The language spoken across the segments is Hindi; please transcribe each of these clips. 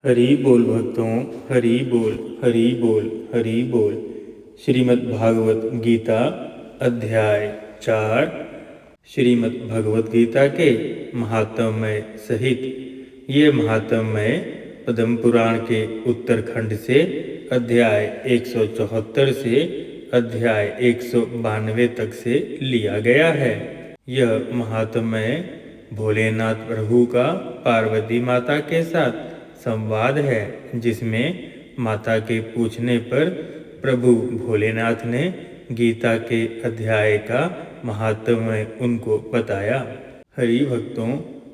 हरि बोल भक्तों, हरि बोल, हरि बोल, हरि बोल। श्रीमद् भागवत गीता अध्याय 4। श्रीमद् भगवत गीता के महात्म्य सहित ये महात्म्य पद्म पुराण के उत्तरखंड से अध्याय 174 से अध्याय 192 तक से लिया गया है। यह महात्म्य भोलेनाथ प्रभु का पार्वती माता के साथ संवाद है, जिसमें माता के पूछने पर प्रभु भोलेनाथ ने गीता के अध्याय का महात्म्य उनको बताया। हरि भक्तों,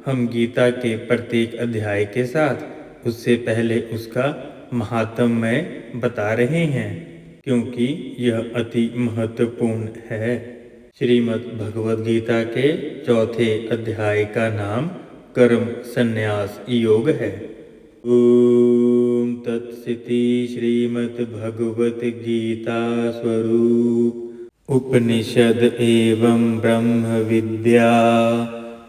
हम गीता के प्रत्येक अध्याय के साथ उससे पहले उसका महात्म्य बता रहे हैं, क्योंकि यह अति महत्वपूर्ण है। श्रीमद् भगवद गीता के चौथे अध्याय का नाम कर्म संन्यास योग है। ओम तत्सति। श्रीमद् भगवत गीता स्वरूप उपनिषद एवं ब्रह्म विद्या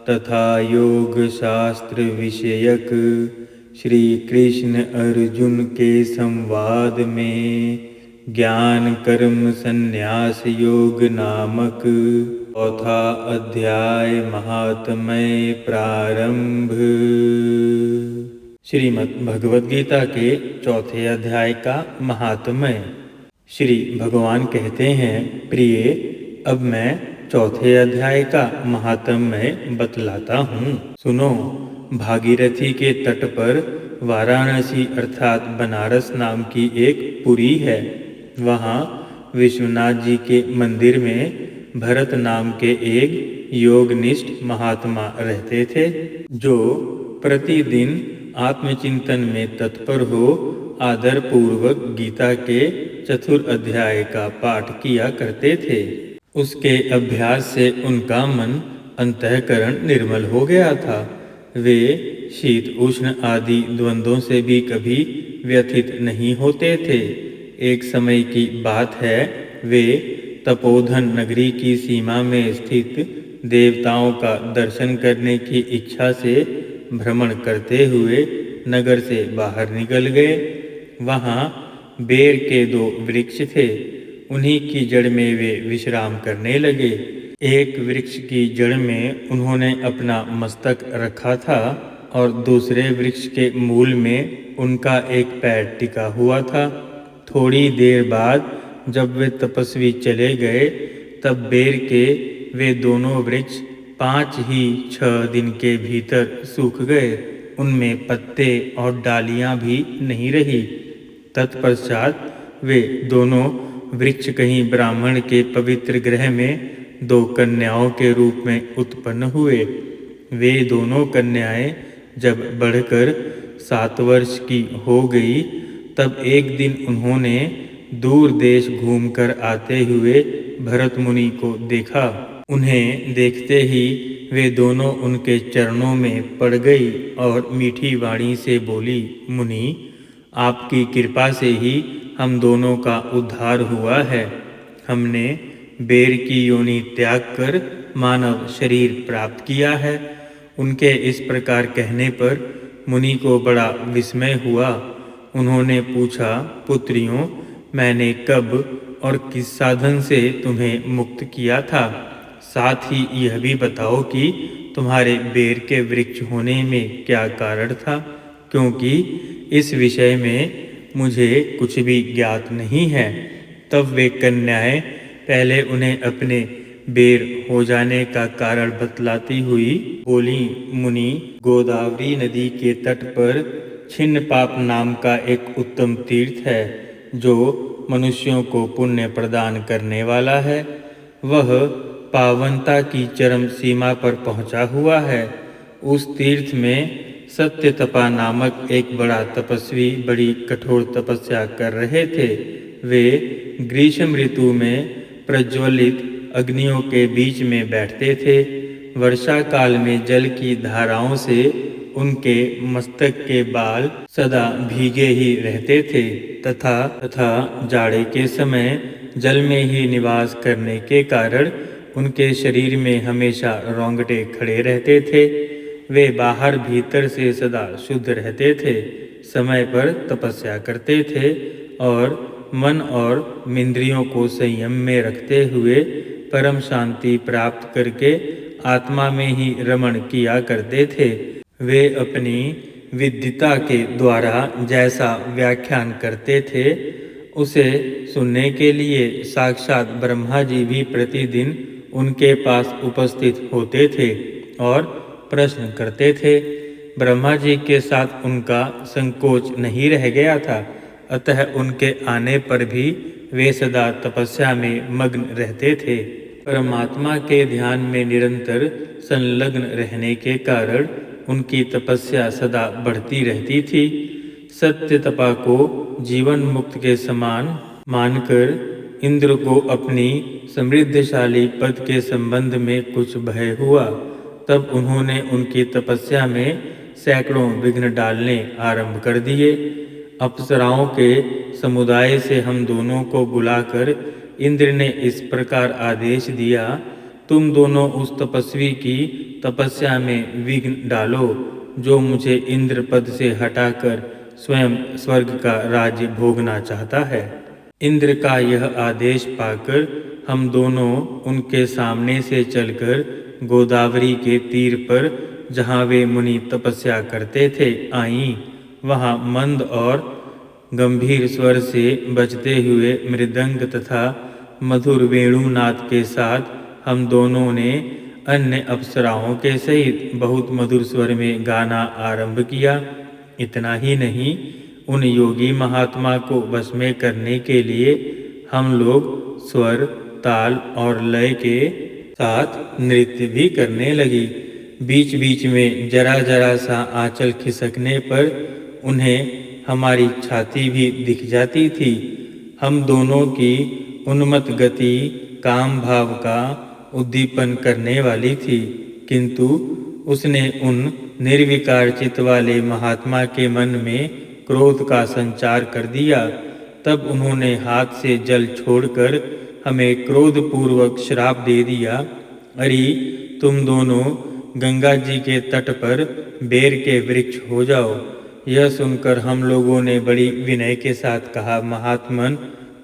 तथा योग शास्त्र विषयक श्री कृष्ण अर्जुन के संवाद में ज्ञान कर्म संन्यास योग नामक चौथा अध्याय महात्म्य प्रारंभ। श्रीमद् भगवद गीता के चौथे अध्याय का महात्म्य। श्री भगवान कहते हैं, प्रिय, अब मैं चौथे अध्याय का महात्म्य बतलाता हूँ। सुनो। भागीरथी के तट पर वाराणसी अर्थात बनारस नाम की एक पुरी है। वहाँ विश्वनाथ जी के मंदिर में भरत नाम के एक योगनिष्ठ महात्मा रहते थे, जो प्रतिदिन आत्मचिंतन में तत्पर हो आदर पूर्वक गीता के चतुर्थ अध्याय का पाठ किया करते थे। उसके अभ्यास से उनका मन अंतःकरण निर्मल हो गया था। वे शीत उष्ण आदि द्वंद्वों से भी कभी व्यथित नहीं होते थे। एक समय की बात है, वे तपोधन नगरी की सीमा में स्थित देवताओं का दर्शन करने की इच्छा से भ्रमण करते हुए नगर से बाहर निकल गए। वहाँ बेर के 2 वृक्ष थे। उन्हीं की जड़ में वे विश्राम करने लगे। एक वृक्ष की जड़ में उन्होंने अपना मस्तक रखा था और दूसरे वृक्ष के मूल में उनका एक पैर टिका हुआ था। थोड़ी देर बाद जब वे तपस्वी चले गए, तब बेर के वे दोनों वृक्ष 5-6 दिन के भीतर सूख गए। उनमें पत्ते और डालियां भी नहीं रही। तत्पश्चात वे दोनों वृक्ष कहीं ब्राह्मण के पवित्र गृह में 2 कन्याओं के रूप में उत्पन्न हुए। वे दोनों कन्याएं जब बढ़कर 7 वर्ष की हो गई, तब एक दिन उन्होंने दूर देश घूमकर आते हुए भरत मुनि को देखा। उन्हें देखते ही वे दोनों उनके चरणों में पड़ गई और मीठी वाणी से बोली, मुनि, आपकी कृपा से ही हम दोनों का उद्धार हुआ है। हमने बेर की योनि त्याग कर मानव शरीर प्राप्त किया है। उनके इस प्रकार कहने पर मुनि को बड़ा विस्मय हुआ। उन्होंने पूछा, पुत्रियों, मैंने कब और किस साधन से तुम्हें मुक्त किया था? साथ ही यह भी बताओ कि तुम्हारे बेर के वृक्ष होने में क्या कारण था, क्योंकि इस विषय में मुझे कुछ भी ज्ञात नहीं है। तब वे कन्याएं पहले उन्हें अपने बेर हो जाने का कारण बतलाती हुई बोली, मुनि, गोदावरी नदी के तट पर छिन्नपाप नाम का एक उत्तम तीर्थ है, जो मनुष्यों को पुण्य प्रदान करने वाला है। वह पावनता की चरम सीमा पर पहुंचा हुआ है। उस तीर्थ में सत्यतपा नामक एक बड़ा तपस्वी बड़ी कठोर तपस्या कर रहे थे। वे ग्रीष्म ऋतु में प्रज्वलित अग्नियों के बीच में बैठते थे। वर्षा काल में जल की धाराओं से उनके मस्तक के बाल सदा भीगे ही रहते थे तथा जाड़े के समय जल में ही निवास करने के कारण उनके शरीर में हमेशा रोंगटे खड़े रहते थे। वे बाहर भीतर से सदा शुद्ध रहते थे। समय पर तपस्या करते थे और मन और इंद्रियों को संयम में रखते हुए परम शांति प्राप्त करके आत्मा में ही रमण किया करते थे। वे अपनी विद्वता के द्वारा जैसा व्याख्यान करते थे उसे सुनने के लिए साक्षात ब्रह्मा जी भी प्रतिदिन उनके पास उपस्थित होते थे और प्रश्न करते थे। ब्रह्मा जी के साथ उनका संकोच नहीं रह गया था, अतः उनके आने पर भी वे सदा तपस्या में मग्न रहते थे। परमात्मा के ध्यान में निरंतर संलग्न रहने के कारण उनकी तपस्या सदा बढ़ती रहती थी। सत्य तपा को जीवन मुक्त के समान मानकर इंद्र को अपनी समृद्धशाली पद के संबंध में कुछ भय हुआ। तब उन्होंने उनकी तपस्या में सैकड़ों विघ्न डालने आरंभ कर दिए। अप्सराओं के समुदाय से हम दोनों को बुलाकर इंद्र ने इस प्रकार आदेश दिया, तुम दोनों उस तपस्वी की तपस्या में विघ्न डालो जो मुझे इंद्र पद से हटाकर स्वयं स्वर्ग का राज्य भोगना चाहता है। इंद्र का यह आदेश पाकर हम दोनों उनके सामने से चलकर गोदावरी के तीर पर जहाँ वे मुनि तपस्या करते थे आईं। वहाँ मंद और गंभीर स्वर से बजते हुए मृदंग तथा मधुर वेणुनाद के साथ हम दोनों ने अन्य अप्सराओं के सहित बहुत मधुर स्वर में गाना आरंभ किया। इतना ही नहीं, उन योगी महात्मा को वश में करने के लिए हम लोग स्वर, ताल और लय के साथ नृत्य भी करने लगी। बीच बीच में जरा जरा सा आंचल खिसकने पर उन्हें हमारी छाती भी दिख जाती थी। हम दोनों की उन्मत्त गति काम भाव का उद्दीपन करने वाली थी, किंतु उसने उन निर्विकार चित्त वाले महात्मा के मन में क्रोध का संचार कर दिया। तब उन्होंने हाथ से जल छोड़कर हमें क्रोधपूर्वक श्राप दे दिया, अरे तुम दोनों गंगा जी के तट पर बेर के वृक्ष हो जाओ। यह सुनकर हम लोगों ने बड़ी विनय के साथ कहा, महात्मन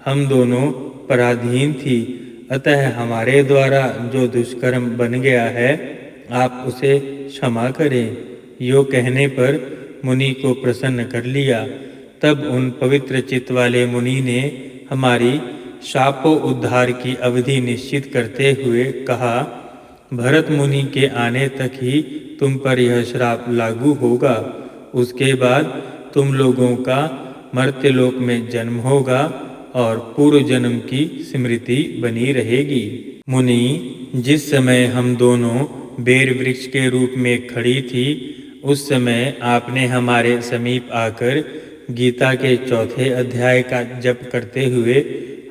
हम दोनों पराधीन थी, अतः हमारे द्वारा जो दुष्कर्म बन गया है आप उसे क्षमा करें। यो कहने पर मुनि को प्रसन्न कर लिया। तब उन पवित्र चित्त वाले मुनि ने हमारी शापों उद्धार की अवधि निश्चित करते हुए कहा, भरत मुनि के आने तक ही तुम पर यह श्राप लागू होगा। उसके बाद तुम लोगों का मर्त्यलोक में जन्म होगा और पूर्व जन्म की स्मृति बनी रहेगी। मुनि, जिस समय हम दोनों बेर वृक्ष के रूप में खड़ी थी, उस समय आपने हमारे समीप आकर गीता के 4 अध्याय का जप करते हुए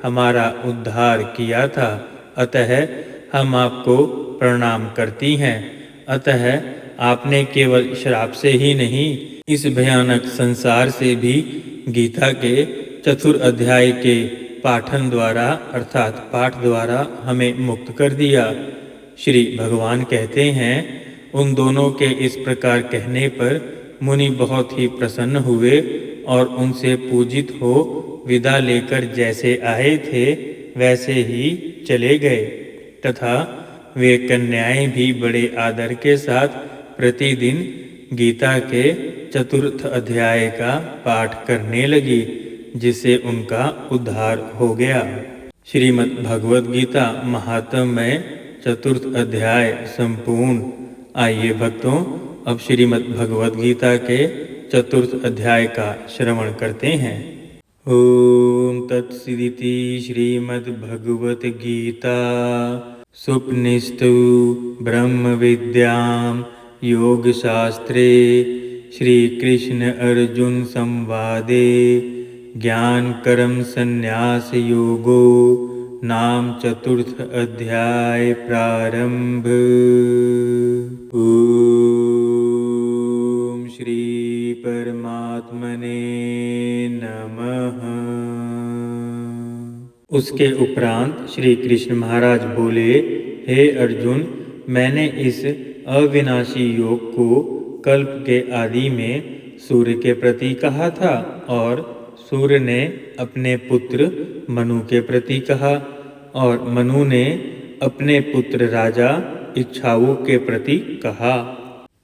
हमारा उद्धार किया था, अतः हम आपको प्रणाम करती हैं। अतः आपने केवल श्राप से ही नहीं, इस भयानक संसार से भी गीता के 4 अध्याय के पाठन द्वारा अर्थात पाठ द्वारा हमें मुक्त कर दिया। श्री भगवान कहते हैं, उन दोनों के इस प्रकार कहने पर मुनि बहुत ही प्रसन्न हुए और उनसे पूजित हो विदा लेकर जैसे आए थे वैसे ही चले गए, तथा वे कन्याएं भी बड़े आदर के साथ प्रतिदिन गीता के 4 अध्याय का पाठ करने लगी, जिससे उनका उद्धार हो गया। श्रीमद् भगवद गीता महात्म्य में 4 अध्याय संपूर्ण। आइए भक्तों, अब श्रीमद् भगवद गीता के 4 अध्याय का श्रवण करते हैं। ओम तत्सदिति श्रीमद् भगवत गीता सुपनिषदु ब्रह्म विद्यां योग शास्त्रे श्री कृष्ण अर्जुन संवादे ज्ञान कर्म संन्यास योगो नाम 4 अध्याय प्रारंभ। ओम श्री परमात्मने नमः। उसके उपरांत श्री कृष्ण महाराज बोले, हे अर्जुन, मैंने इस अविनाशी योग को कल्प के आदि में सूर्य के प्रति कहा था और सूर्य ने अपने पुत्र मनु के प्रति कहा और मनु ने अपने पुत्र राजा इक्ष्वाकु के प्रति कहा।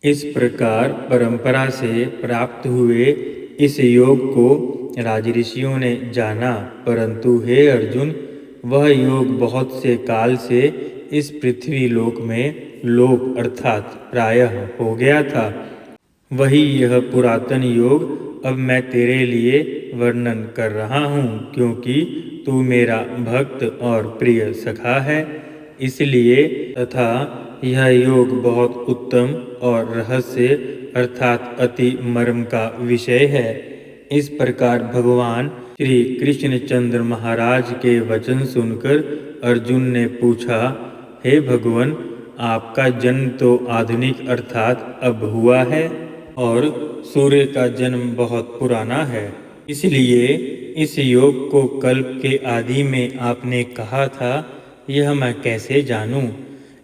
इस प्रकार परंपरा से प्राप्त हुए इस योग को राजऋषियों ने जाना, परंतु हे अर्जुन, वह योग बहुत से काल से इस पृथ्वी लोक में लोप अर्थात प्रायः हो गया था। वही यह पुरातन योग अब मैं तेरे लिए वर्णन कर रहा हूँ, क्योंकि तू मेरा भक्त और प्रिय सखा है, इसलिए। तथा यह योग बहुत उत्तम और रहस्य अर्थात अति मर्म का विषय है। इस प्रकार भगवान श्री कृष्णचंद्र महाराज के वचन सुनकर अर्जुन ने पूछा, हे भगवान, आपका जन्म तो आधुनिक अर्थात अब हुआ है और सूर्य का जन्म बहुत पुराना है, इसलिए इस योग को कल्प के आदि में आपने कहा था, यह मैं कैसे जानूं?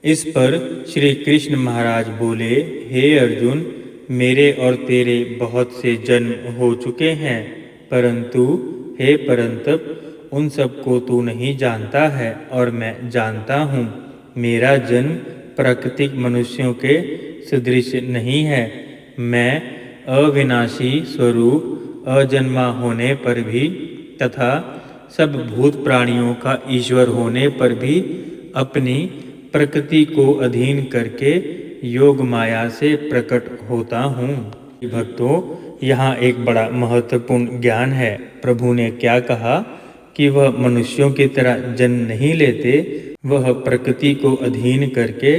इस पर श्री कृष्ण महाराज बोले, हे अर्जुन, मेरे और तेरे बहुत से जन्म हो चुके हैं, परंतु हे परंतप, उन सबको तू नहीं जानता है और मैं जानता हूँ। मेरा जन्म प्राकृतिक मनुष्यों के सदृश नहीं है। मैं अविनाशी स्वरूप अजन्मा होने पर भी तथा सब भूत प्राणियों का ईश्वर होने पर भी अपनी प्रकृति को अधीन करके योग माया से प्रकट होता हूँ। भक्तों, यहाँ एक बड़ा महत्वपूर्ण ज्ञान है। प्रभु ने क्या कहा कि वह मनुष्यों की तरह जन्म नहीं लेते, वह प्रकृति को अधीन करके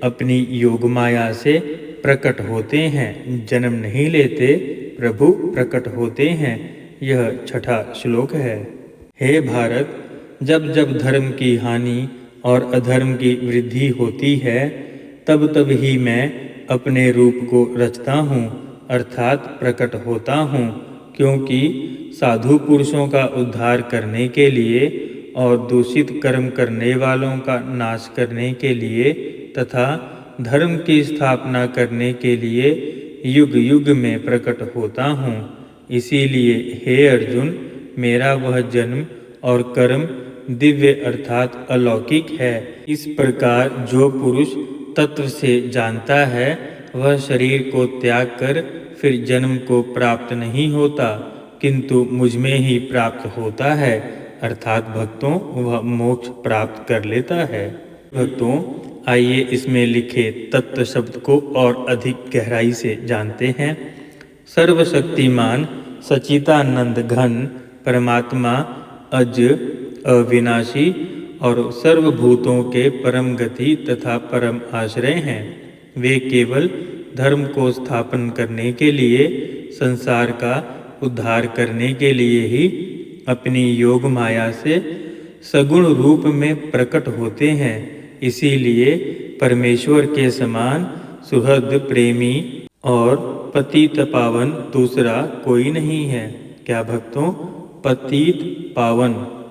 अपनी योग माया से प्रकट होते हैं, जन्म नहीं लेते, प्रभु प्रकट होते हैं। यह छठा श्लोक है। हे भारत, जब जब धर्म की हानि और अधर्म की वृद्धि होती है, तब तब ही मैं अपने रूप को रचता हूँ अर्थात प्रकट होता हूँ, क्योंकि साधु पुरुषों का उद्धार करने के लिए और दूषित कर्म करने वालों का नाश करने के लिए तथा धर्म की स्थापना करने के लिए युग युग में प्रकट होता हूँ। इसीलिए हे अर्जुन, मेरा वह जन्म और कर्म दिव्य अर्थात अलौकिक है। इस प्रकार जो पुरुष तत्व से जानता है, वह शरीर को त्याग कर फिर जन्म को प्राप्त नहीं होता, किंतु मुझमें ही प्राप्त होता है, अर्थात भक्तों वह मोक्ष प्राप्त कर लेता है। भक्तों, आइए इसमें लिखे तत्व शब्द को और अधिक गहराई से जानते हैं। सर्वशक्तिमान सच्चिदानंद घन परमात्मा अज अविनाशी और सर्वभूतों के परम गति तथा परम आश्रय हैं। वे केवल धर्म को स्थापन करने के लिए, संसार का उद्धार करने के लिए ही अपनी योग माया से सगुण रूप में प्रकट होते हैं। इसीलिए परमेश्वर के समान सुहृद प्रेमी और पतित पावन दूसरा कोई नहीं है। क्या भक्तों?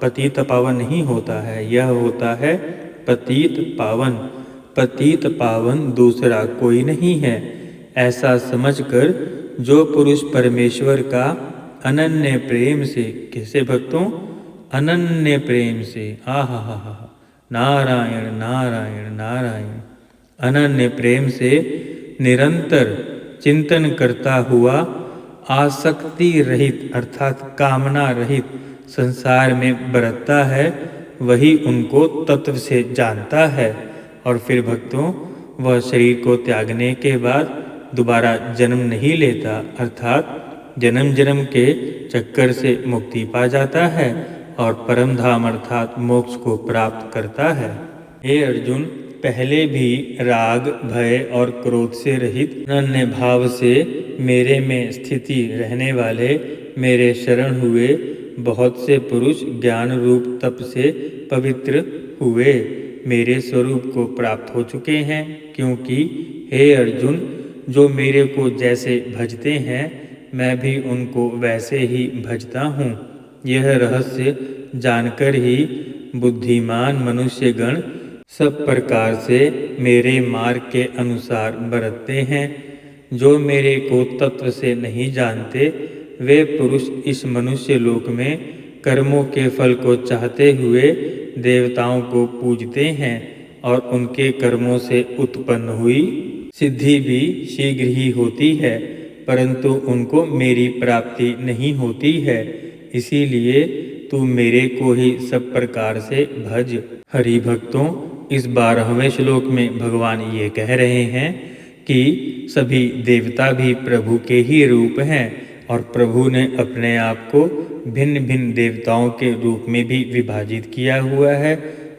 पतित पावन नहीं होता है, यह होता है पतित पावन। पतित पावन दूसरा कोई नहीं है। ऐसा समझकर जो पुरुष परमेश्वर का अनन्य प्रेम से, कैसे भक्तों? अनन्य प्रेम से, आहा नारायण नारायण नारायण, अनन्य प्रेम से निरंतर चिंतन करता हुआ आसक्ति रहित अर्थात कामना रहित संसार में बरतता है, वही उनको तत्व से जानता है। और फिर भक्तों, वह शरीर को त्यागने के बाद दोबारा जन्म नहीं लेता, अर्थात जन्म जन्म के चक्कर से मुक्ति पा जाता है और परम धाम अर्थात मोक्ष को प्राप्त करता है। हे अर्जुन, पहले भी राग भय और क्रोध से रहित अनन्य भाव से मेरे में स्थिति रहने वाले मेरे शरण हुए बहुत से पुरुष ज्ञान रूप तप से पवित्र हुए मेरे स्वरूप को प्राप्त हो चुके हैं। क्योंकि हे अर्जुन, जो मेरे को जैसे भजते हैं, मैं भी उनको वैसे ही भजता हूँ। यह रहस्य जानकर ही बुद्धिमान मनुष्यगण सब प्रकार से मेरे मार्ग के अनुसार बरतते हैं। जो मेरे को तत्व से नहीं जानते वे पुरुष इस मनुष्य लोक में कर्मों के फल को चाहते हुए देवताओं को पूजते हैं और उनके कर्मों से उत्पन्न हुई सिद्धि भी शीघ्र ही होती है, परंतु उनको मेरी प्राप्ति नहीं होती है। इसीलिए तू मेरे को ही सब प्रकार से भज। हरि भक्तों, इस 12वें श्लोक में भगवान ये कह रहे हैं कि सभी देवता भी प्रभु के ही रूप हैं और प्रभु ने अपने आप को भिन्न भिन्न देवताओं के रूप में भी विभाजित किया हुआ है,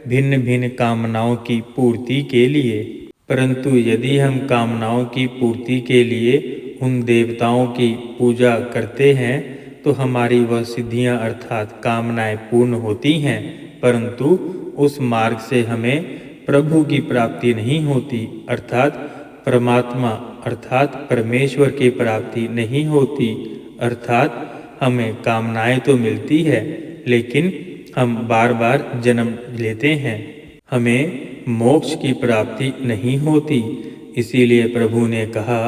भिन्न भिन्न कामनाओं की पूर्ति के लिए। परंतु यदि हम कामनाओं की पूर्ति के लिए उन देवताओं की पूजा करते हैं तो हमारी वह सिद्धियां अर्थात कामनाएं पूर्ण होती हैं, परंतु उस मार्ग से हमें प्रभु की प्राप्ति नहीं होती, अर्थात परमात्मा अर्थात परमेश्वर की प्राप्ति नहीं होती। अर्थात हमें कामनाएं तो मिलती है लेकिन हम बार बार जन्म लेते हैं, हमें मोक्ष की प्राप्ति नहीं होती। इसीलिए प्रभु ने कहा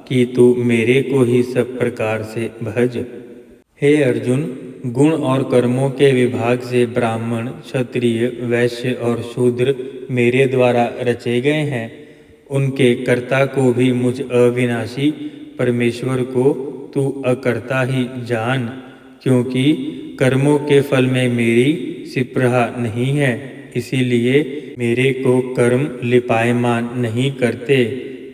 कि तू मेरे को ही सब प्रकार से भज। हे अर्जुन, गुण और कर्मों के विभाग से ब्राह्मण, क्षत्रिय, वैश्य और शूद्र मेरे द्वारा रचे गए हैं। उनके कर्ता को भी मुझ अविनाशी परमेश्वर को तू अकर्ता ही जान, क्योंकि कर्मों के फल में मेरी सिप्रहा नहीं है। इसीलिए मेरे को कर्म लिपायमान नहीं करते।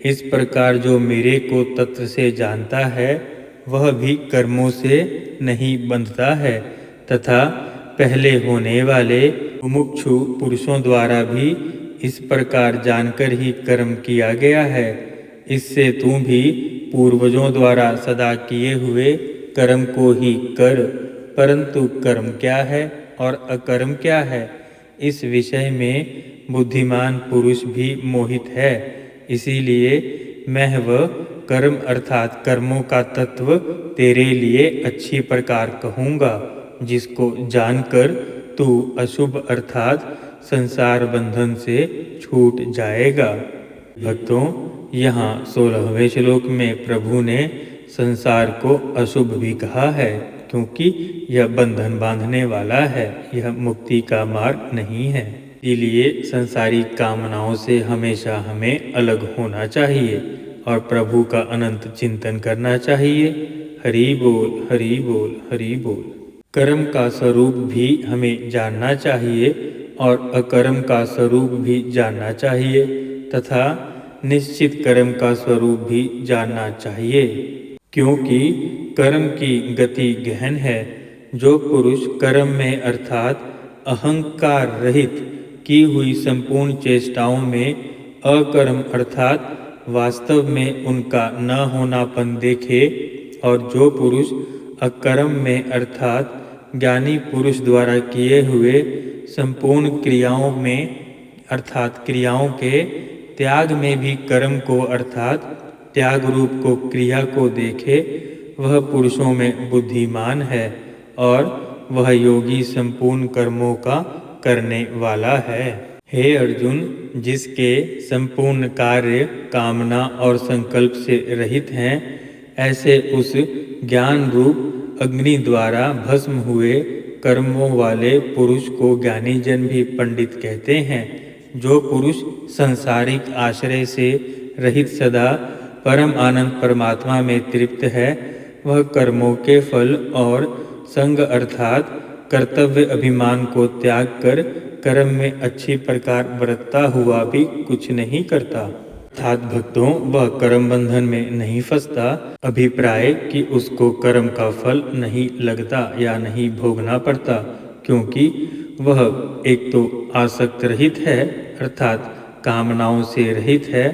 इस प्रकार जो मेरे को तत्व से जानता है वह भी कर्मों से नहीं बंधता है, तथा पहले होने वाले मुमुक्षु पुरुषों द्वारा भी इस प्रकार जानकर ही कर्म किया गया है। इससे तू भी पूर्वजों द्वारा सदा किए हुए कर्म को ही कर। परंतु कर्म क्या है और अकर्म क्या है, इस विषय में बुद्धिमान पुरुष भी मोहित है। इसीलिए मैं वह कर्म अर्थात कर्मों का तत्व तेरे लिए अच्छी प्रकार कहूँगा, जिसको जानकर तू अशुभ अर्थात संसार बंधन से छूट जाएगा। भक्तों, यहाँ 16वें श्लोक में प्रभु ने संसार को अशुभ भी कहा है, क्योंकि यह बंधन बांधने वाला है, यह मुक्ति का मार्ग नहीं है। इसलिए संसारिक कामनाओं से हमेशा हमें अलग होना चाहिए और प्रभु का अनंत चिंतन करना चाहिए। हरि बोल, हरि बोल, हरि बोल। कर्म का स्वरूप भी हमें जानना चाहिए और अकर्म का स्वरूप भी जानना चाहिए, तथा निश्चित कर्म का स्वरूप भी जानना चाहिए, क्योंकि कर्म की गति गहन है। जो पुरुष कर्म में अर्थात अहंकार रहित की हुई संपूर्ण चेष्टाओं में अकर्म अर्थात वास्तव में उनका न होनापन देखे, और जो पुरुष अकर्म में अर्थात ज्ञानी पुरुष द्वारा किए हुए संपूर्ण क्रियाओं में अर्थात क्रियाओं के त्याग में भी कर्म को अर्थात त्याग रूप को क्रिया को देखे, वह पुरुषों में बुद्धिमान है और वह योगी संपूर्ण कर्मों का करने वाला है। हे अर्जुन, जिसके संपूर्ण कार्य कामना और संकल्प से रहित हैं, ऐसे उस ज्ञान रूप अग्नि द्वारा भस्म हुए कर्मों वाले पुरुष को ज्ञानी जन भी पंडित कहते हैं। जो पुरुष संसारिक आश्रय से रहित सदा परम आनंद परमात्मा में तृप्त है, वह कर्मों के फल और संग अर्थात कर्तव्य अभिमान को त्याग कर कर्म में अच्छी प्रकार बरतता हुआ भी कुछ नहीं करता, अर्थात भक्तों वह कर्म बंधन में नहीं फंसता। अभिप्राय कि उसको कर्म का फल नहीं लगता या नहीं भोगना पड़ता, क्योंकि वह एक तो आसक्त रहित है अर्थात कामनाओं से रहित है।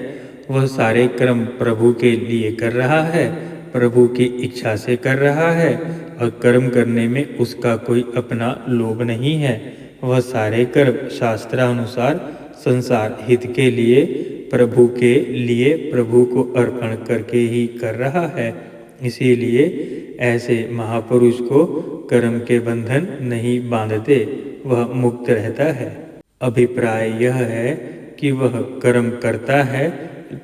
वह सारे कर्म प्रभु के लिए कर रहा है, प्रभु की इच्छा से कर रहा है और कर्म करने में उसका कोई अपना लोभ नहीं है। वह सारे कर्म शास्त्रानुसार संसार हित के लिए प्रभु को अर्पण करके ही कर रहा है। इसीलिए ऐसे महापुरुष को कर्म के बंधन नहीं बांधते, वह मुक्त रहता है। अभिप्राय यह है कि वह कर्म करता है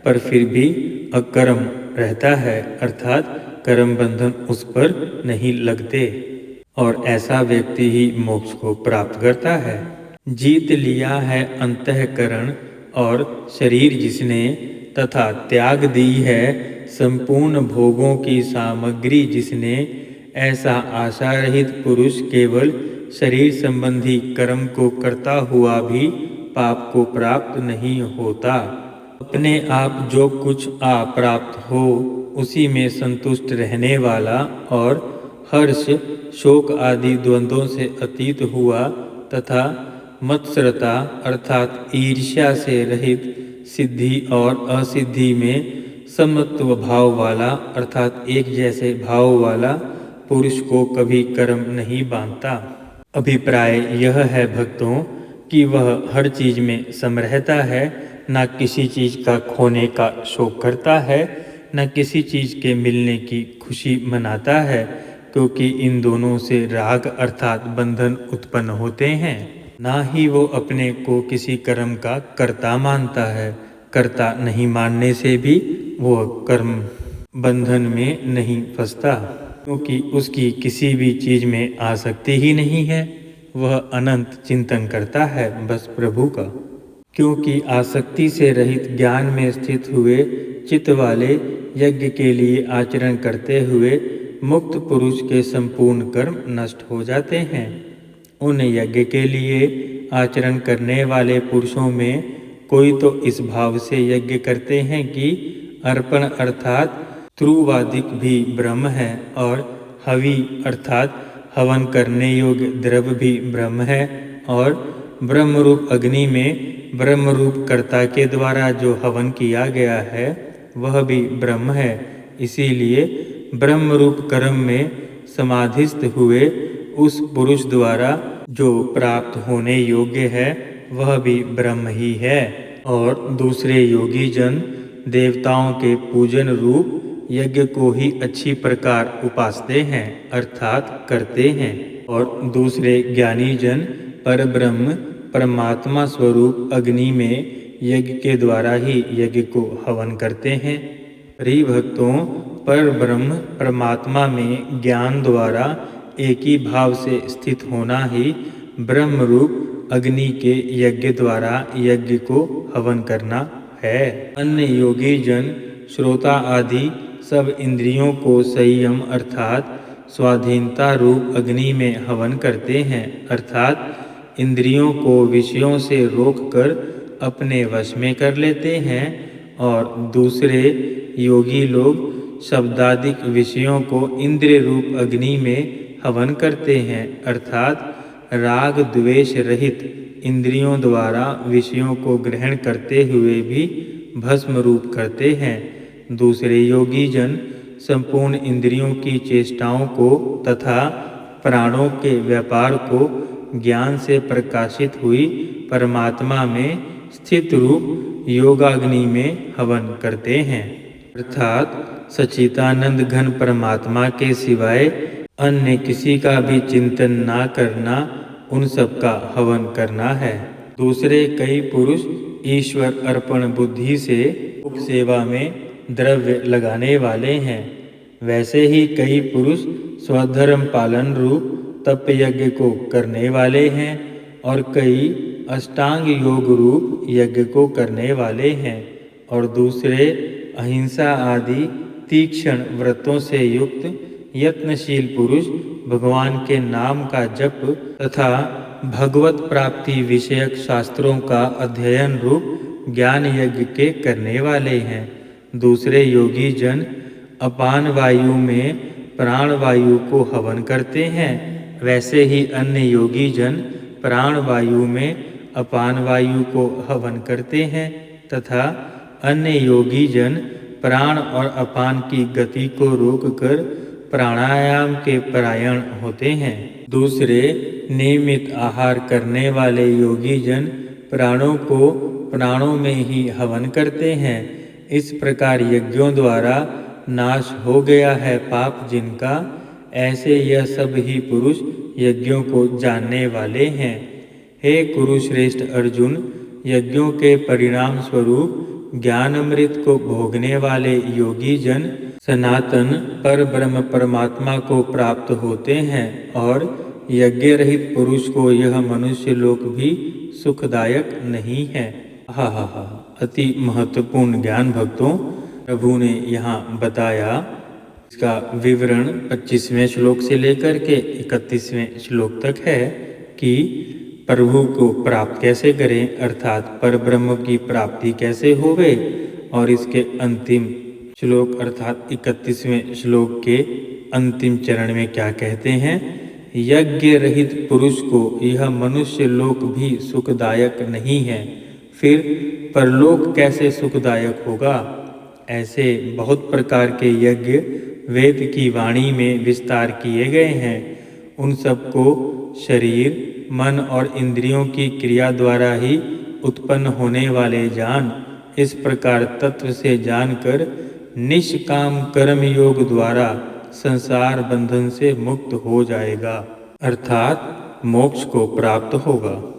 पर फिर भी अकर्म रहता है, अर्थात कर्म बंधन उस पर नहीं लगते, और ऐसा व्यक्ति ही मोक्ष को प्राप्त करता है। जीत लिया है अंतःकरण और शरीर जिसने, तथा त्याग दी है संपूर्ण भोगों की सामग्री जिसने, ऐसा आशा रहित पुरुष केवल शरीर संबंधी कर्म को करता हुआ भी पाप को प्राप्त नहीं होता। अपने आप जो कुछ प्राप्त हो उसी में संतुष्ट रहने वाला और हर्ष शोक आदि द्वंद्वों से अतीत हुआ तथा मत्सरता अर्थात ईर्ष्या से रहित सिद्धि और असिद्धि में समत्व भाव वाला अर्थात एक जैसे भाव वाला पुरुष को कभी कर्म नहीं बांधता। अभिप्राय यह है भक्तों कि वह हर चीज में सम रहता है, न किसी चीज का खोने का शोक करता है, न किसी चीज के मिलने की खुशी मनाता है, क्योंकि इन दोनों से राग अर्थात बंधन उत्पन्न होते हैं। ना ही वो अपने को किसी कर्म का कर्ता मानता है, कर्ता नहीं मानने से भी वो कर्म बंधन में नहीं फंसता, क्योंकि उसकी किसी भी चीज में आसक्ति ही नहीं है। वह अनंत चिंतन करता है बस प्रभु का, क्योंकि आसक्ति से रहित ज्ञान में स्थित हुए चित्त वाले यज्ञ के लिए आचरण करते हुए मुक्त पुरुष के संपूर्ण कर्म नष्ट हो जाते हैं। उन यज्ञ के लिए आचरण करने वाले पुरुषों में कोई तो इस भाव से यज्ञ करते हैं कि अर्पण अर्थात त्रुवादिक भी ब्रह्म है और हवि अर्थात हवन करने योग्य द्रव्य भी ब्रह्म है और ब्रह्मरूप अग्नि में ब्रह्मरूप कर्ता के द्वारा जो हवन किया गया है वह भी ब्रह्म है। इसीलिए ब्रह्मरूप कर्म में समाधिस्थ हुए उस पुरुष द्वारा जो प्राप्त होने योग्य है वह भी ब्रह्म ही है। और दूसरे योगी जन देवताओं के पूजन रूप यज्ञ को ही अच्छी प्रकार उपासते हैं अर्थात करते हैं, और दूसरे ज्ञानी जन परब्रह्म परमात्मा स्वरूप अग्नि में यज्ञ के द्वारा ही यज्ञ को हवन करते हैं। प्रिय भक्तों, परब्रह्म परमात्मा में ज्ञान द्वारा एक ही भाव से स्थित होना ही ब्रह्म रूप अग्नि के यज्ञ द्वारा यज्ञ को हवन करना है। अन्य योगी जन श्रोता आदि सब इंद्रियों को संयम अर्थात स्वाधीनता रूप अग्नि में हवन करते हैं, अर्थात इंद्रियों को विषयों से रोककर अपने वश में कर लेते हैं। और दूसरे योगी लोग शब्दादिक विषयों को इंद्रिय रूप अग्नि में हवन करते हैं, अर्थात राग द्वेष रहित इंद्रियों द्वारा विषयों को ग्रहण करते हुए भी भस्म रूप करते हैं। दूसरे योगी जन संपूर्ण इंद्रियों की चेष्टाओं को तथा प्राणों के व्यापार को ज्ञान से प्रकाशित हुई परमात्मा में स्थित रूप योगाग्नि में हवन करते हैं, अर्थात सच्चिदानंद घन परमात्मा के सिवाय अन्य किसी का भी चिंतन ना करना उन सब का हवन करना है। दूसरे कई पुरुष ईश्वर अर्पण बुद्धि से उप सेवा में द्रव्य लगाने वाले हैं, वैसे ही कई पुरुष स्वधर्म पालन रूप तप यज्ञ को करने वाले हैं और कई अष्टांग योग रूप यज्ञ को करने वाले हैं, और दूसरे अहिंसा आदि तीक्ष्ण व्रतों से युक्त यत्नशील पुरुष भगवान के नाम का जप तथा भगवत प्राप्ति विषयक शास्त्रों का अध्ययन रूप ज्ञान यज्ञ के करने वाले हैं। दूसरे योगी जन अपान वायु में प्राण वायु को हवन करते हैं, वैसे ही अन्य योगी जन प्राण वायु में अपान वायु को हवन करते हैं तथा अन्य योगी जन प्राण और अपान की गति को रोककर प्राणायाम के परायण होते हैं। दूसरे नियमित आहार करने वाले योगी जन प्राणों को प्राणों में ही हवन करते हैं। इस प्रकार यज्ञों द्वारा नाश हो गया है पाप जिनका, ऐसे यह सब ही पुरुष यज्ञों को जानने वाले हैं। हे कुरुश्रेष्ठ अर्जुन, यज्ञों के परिणाम स्वरूप ज्ञान अमृत को भोगने वाले योगी जन सनातन पर ब्रह्म परमात्मा को प्राप्त होते हैं और यज्ञ रहित पुरुष को यह मनुष्य लोक भी सुखदायक नहीं है। हा हा हा, अति महत्वपूर्ण ज्ञान भक्तों प्रभु ने यहाँ बताया। इसका विवरण 25वें श्लोक से लेकर के 31वें श्लोक तक है कि प्रभु को प्राप्त कैसे करें, अर्थात परब्रह्म की प्राप्ति कैसे होवे। और इसके अंतिम श्लोक अर्थात 31वें श्लोक के अंतिम चरण में क्या कहते हैं, यज्ञ रहित पुरुष को यह मनुष्य लोक भी सुखदायक नहीं है, फिर परलोक कैसे सुखदायक होगा। ऐसे बहुत प्रकार के यज्ञ वेद की वाणी में विस्तार किए गए हैं। उन सबको शरीर मन और इंद्रियों की क्रिया द्वारा ही उत्पन्न होने वाले जान, इस प्रकार तत्व से जानकर निष्काम कर्म योग द्वारा संसार बंधन से मुक्त हो जाएगा, अर्थात मोक्ष को प्राप्त होगा।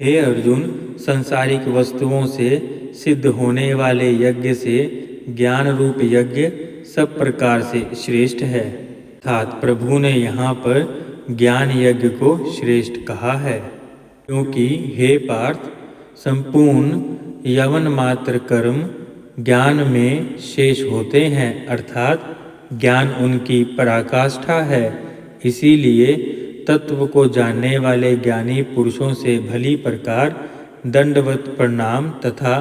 हे अर्जुन, संसारिक वस्तुओं से सिद्ध होने वाले यज्ञ से ज्ञान रूप यज्ञ सब प्रकार से श्रेष्ठ है, अर्थात प्रभु ने यहाँ पर ज्ञान यज्ञ को श्रेष्ठ कहा है। क्योंकि हे पार्थ, संपूर्ण यवन मात्र कर्म ज्ञान में शेष होते हैं, अर्थात ज्ञान उनकी पराकाष्ठा है। इसीलिए तत्व को जानने वाले ज्ञानी पुरुषों से भली प्रकार दंडवत प्रणाम तथा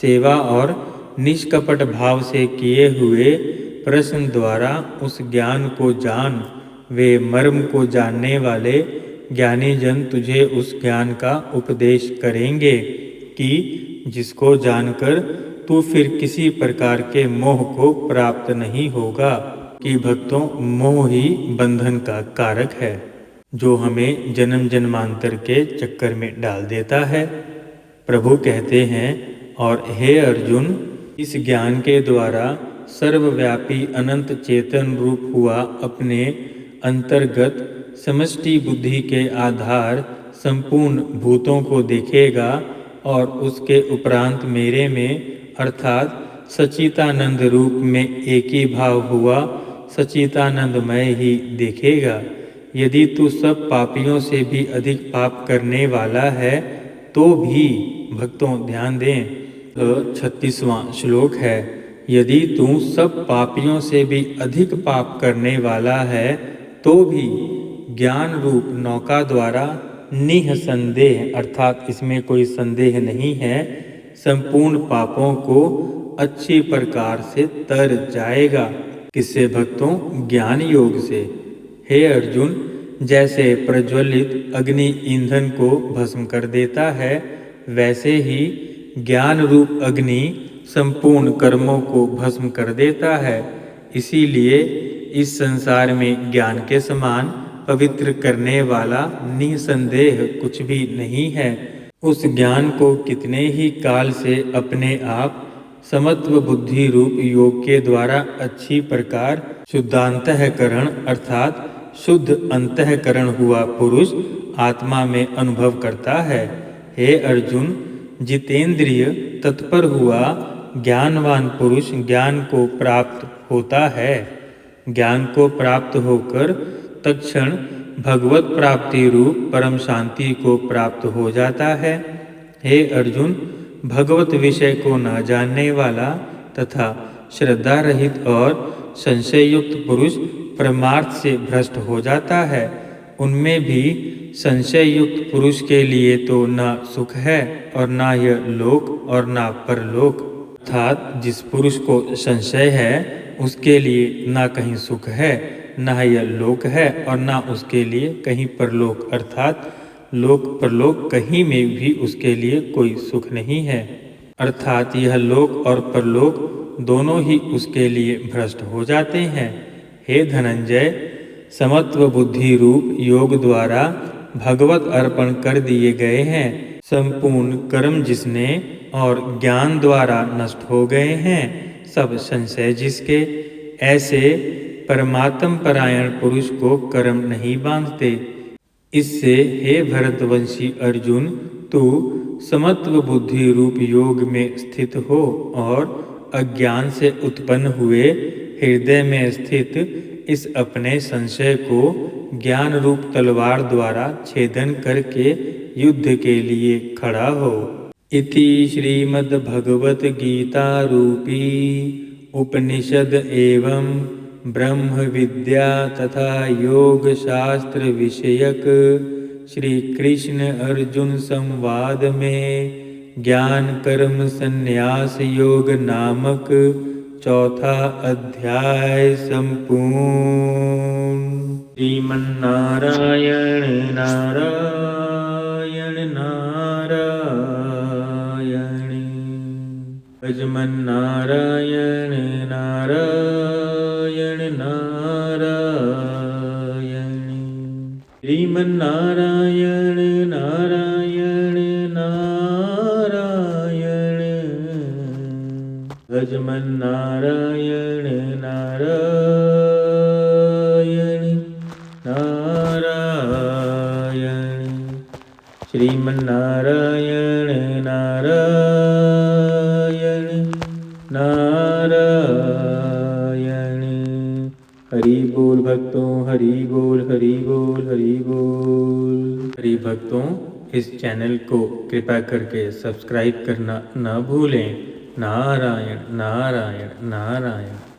सेवा और निष्कपट भाव से किए हुए प्रश्न द्वारा उस ज्ञान को जान। वे मर्म को जानने वाले ज्ञानी जन तुझे उस ज्ञान का उपदेश करेंगे कि जिसको जानकर तू फिर किसी प्रकार के मोह को प्राप्त नहीं होगा। कि भक्तों, मोह ही बंधन का कारक है जो हमें जन्म जन्मांतर के चक्कर में डाल देता है। प्रभु कहते हैं, और हे अर्जुन, इस ज्ञान के द्वारा सर्वव्यापी अनंत चेतन रूप हुआ अपने अंतर्गत समष्टि बुद्धि के आधार संपूर्ण भूतों को देखेगा और उसके उपरांत मेरे में अर्थात सच्चिदानंद रूप में एक ही भाव हुआ सच्चिदानंदमय ही देखेगा। यदि तू सब पापियों से भी अधिक पाप करने वाला है तो भी, भक्तों ध्यान दें, 36वां श्लोक है, यदि तू सब पापियों से भी अधिक पाप करने वाला है तो भी ज्ञान रूप नौका द्वारा निःसंदेह, अर्थात इसमें कोई संदेह नहीं है, संपूर्ण पापों को अच्छी प्रकार से तर जाएगा। किससे भक्तों? ज्ञान योग से। हे अर्जुन, जैसे प्रज्वलित अग्नि ईंधन को भस्म कर देता है, वैसे ही ज्ञान रूप अग्नि संपूर्ण कर्मों को भस्म कर देता है। इसीलिए इस संसार में ज्ञान के समान पवित्र करने वाला निसंदेह कुछ भी नहीं है। उस ज्ञान को कितने ही काल से अपने आप समत्व बुद्धि रूप योग के द्वारा अच्छी प्रकार शुद्धांतःकरण अर्थात शुद्ध अंतःकरण हुआ पुरुष आत्मा में अनुभव करता है। हे अर्जुन, जितेंद्रिय तत्पर हुआ ज्ञानवान पुरुष ज्ञान को प्राप्त होता है। ज्ञान को प्राप्त होकर तत्क्षण भगवत प्राप्ति रूप परम शांति को प्राप्त हो जाता है। हे अर्जुन, भगवत विषय को न जानने वाला तथा श्रद्धा रहित और संशय युक्त पुरुष परमार्थ से भ्रष्ट हो जाता है। उनमें भी संशय युक्त पुरुष के लिए तो न सुख है और न यह लोक और न परलोक, अर्थात जिस पुरुष को संशय है उसके लिए न कहीं सुख है, न यह लोक है और न उसके लिए कहीं परलोक, अर्थात लोक परलोक कहीं में भी उसके लिए कोई सुख नहीं है, अर्थात यह लोक और परलोक दोनों ही उसके लिए भ्रष्ट हो जाते हैं। हे धनंजय, समत्व बुद्धि रूप योग द्वारा भगवत अर्पण कर दिए गए हैं। संपूर्ण कर्म जिसने और ज्ञान द्वारा नष्ट हो गए हैं, सब संशय जिसके, ऐसे परमात्म परायण पुरुष को कर्म नहीं बांधते। इससे हे भरतवंशी अर्जुन, तू समत्व बुद्धि रूप योग में स्थित हो और अज्ञान से उत्पन्न हुए हृदय में स्थित इस अपने संशय को ज्ञान रूप तलवार द्वारा छेदन करके युद्ध के लिए खड़ा हो। इति श्रीमद्भगवत गीता रूपी उपनिषद एवं ब्रह्म विद्या तथा योग शास्त्र विषयक श्री कृष्ण अर्जुन संवाद में ज्ञान कर्म संन्यास योग नामक चौथा अध्याय संपूर्ण। श्रीमन्नारायण नारायण नारायण भजमन्नारायण नारायण नारायण श्रीमन्नारायण नारायण नारायण भजमन्नारायण नारायण नारायण श्रीमन्नारायण नारायण नारायण। हरि बोल भक्तों, हरि बोल, हरि बोल, हरि बोल। हरि भक्तों, इस चैनल को कृपा करके सब्सक्राइब करना न भूलें। नारायण नारायण नारायण।